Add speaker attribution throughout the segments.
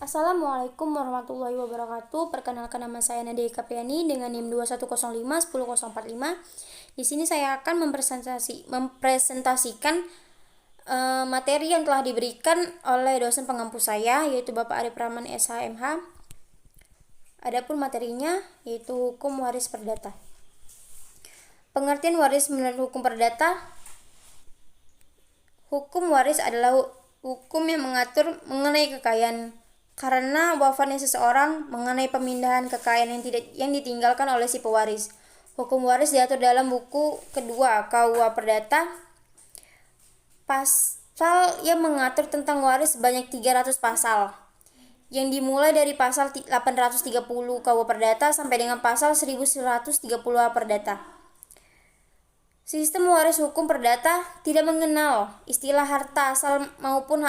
Speaker 1: Assalamualaikum warahmatullahi wabarakatuh. Perkenalkan, nama saya Nadia Kapriani dengan NIM 2105 10045. Di sini saya akan mempresentasikan materi yang telah diberikan oleh dosen pengampu saya, yaitu Bapak Arif Rahman SHMH. Adapun materinya yaitu hukum waris perdata. Pengertian waris menurut hukum perdata. Hukum waris adalah hukum yang mengatur mengenai kekayaan karena wafatnya seseorang, mengenai pemindahan kekayaan yang ditinggalkan oleh si pewaris. Hukum waris diatur dalam buku kedua KUA Perdata. Pasal yang mengatur tentang waris sebanyak 300 pasal, yang dimulai dari pasal 830 KUA Perdata sampai dengan pasal 1130 Perdata. Sistem waris hukum perdata tidak mengenal istilah harta asal maupun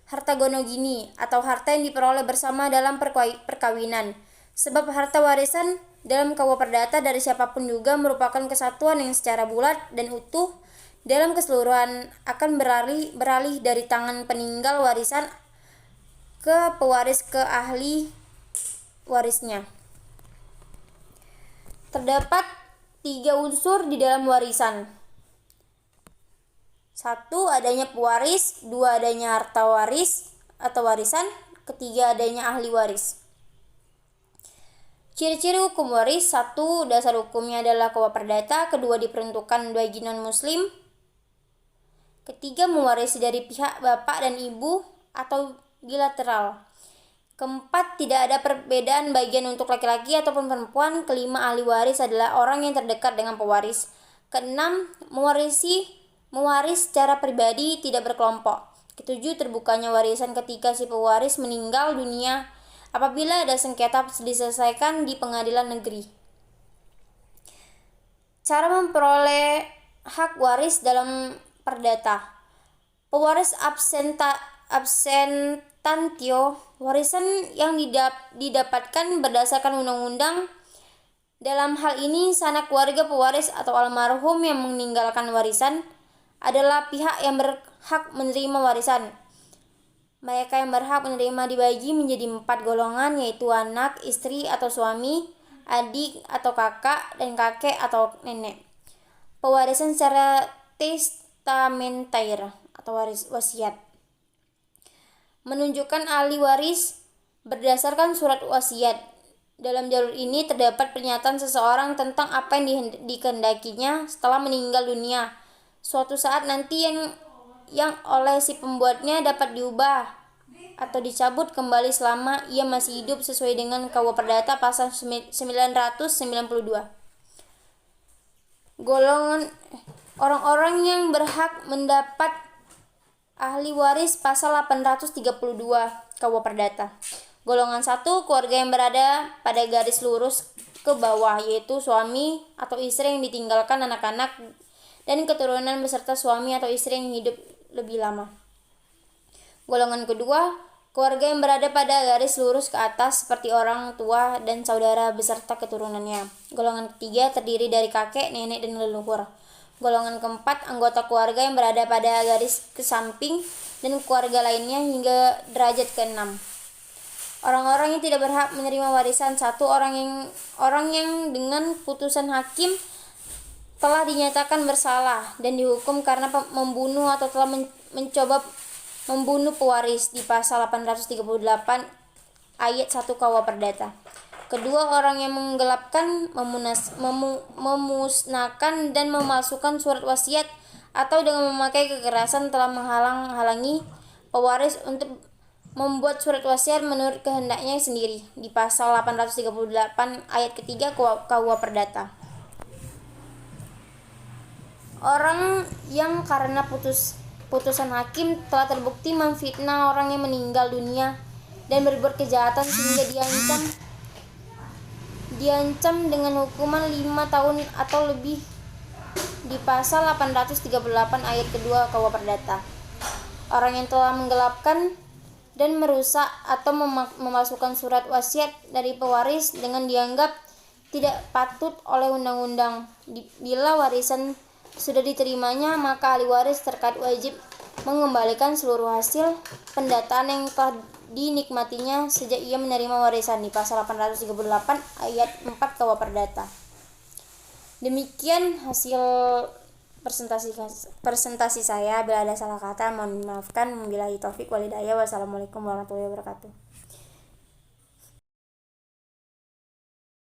Speaker 1: harta gonogini atau harta yang diperoleh bersama dalam perkawinan. Sebab harta warisan dalam KUA Perdata dari siapapun juga merupakan kesatuan yang secara bulat dan utuh dalam keseluruhan akan beralih dari tangan peninggal warisan ke pewaris ke ahli warisnya. Terdapat 3 unsur di dalam warisan. 1. Adanya pewaris. 2. Adanya harta waris atau warisan. 3. Adanya ahli waris. Ciri-ciri hukum waris. 1. Dasar hukumnya adalah KUA Perdata. 2. Diperuntukkan bagi non-muslim. 3. Mewarisi dari pihak bapak dan ibu atau bilateral. 4. Tidak ada perbedaan bagian untuk laki-laki ataupun perempuan. 5. Ahli waris adalah orang yang terdekat dengan pewaris. 6. Mewaris secara pribadi, tidak berkelompok. 7. Terbukanya warisan ketika si pewaris meninggal dunia apabila ada sengketa diselesaikan di pengadilan negeri. Cara memperoleh hak waris dalam perdata. Pewaris absentantio, warisan yang didapatkan berdasarkan undang-undang. Dalam hal ini, sanak keluarga pewaris atau almarhum yang meninggalkan warisan adalah pihak yang berhak menerima warisan. Mereka yang berhak menerima dibagi menjadi 4 golongan, yaitu anak, istri atau suami, adik atau kakak, dan kakek atau nenek. Pewarisan secara testamentaire atau wasiat. Menunjukkan ahli waris berdasarkan surat wasiat. Dalam jalur ini terdapat pernyataan seseorang tentang apa yang dikehendakinya setelah meninggal dunia suatu saat nanti yang oleh si pembuatnya dapat diubah atau dicabut kembali selama ia masih hidup sesuai dengan KUA Perdata pasal 992. Golongan orang-orang yang berhak mendapat ahli waris pasal 832 KUA Perdata. Golongan 1, keluarga yang berada pada garis lurus ke bawah, yaitu suami atau istri yang ditinggalkan anak-anak dan keturunan beserta suami atau istri yang hidup lebih lama. Golongan kedua, keluarga yang berada pada garis lurus ke atas seperti orang tua dan saudara beserta keturunannya. Golongan ketiga terdiri dari kakek, nenek, dan leluhur. Golongan keempat, anggota keluarga yang berada pada garis ke samping dan keluarga lainnya hingga derajat ke-6. Orang-orang yang tidak berhak menerima warisan. 1. Orang yang dengan putusan hakim telah dinyatakan bersalah dan dihukum karena membunuh atau telah mencoba membunuh pewaris di pasal 838 ayat 1 KUA Perdata. Kedua, orang yang menggelapkan, memusnahkan dan memalsukan surat wasiat atau dengan memakai kekerasan telah menghalang-halangi pewaris untuk membuat surat wasiat menurut kehendaknya sendiri di pasal 838 ayat ketiga KUA Perdata. Orang yang karena putusan hakim telah terbukti memfitnah orang yang meninggal dunia dan berbuat kejahatan sehingga diancam dengan hukuman 5 tahun atau lebih di pasal 838 ayat kedua KUA Perdata. Orang yang telah menggelapkan dan merusak atau memasukkan surat wasiat dari pewaris dengan dianggap tidak patut oleh undang-undang. Bila warisan sudah diterimanya, maka ahli waris terkait wajib mengembalikan seluruh hasil pendataan yang telah dinikmatinya sejak ia menerima warisan di pasal 838 ayat 4 KUH Perdata. Demikian hasil presentasi saya. Bila ada salah kata mohon dimaafkan. Wabillahi taufik walhidayah. Wassalamualaikum warahmatullahi wabarakatuh.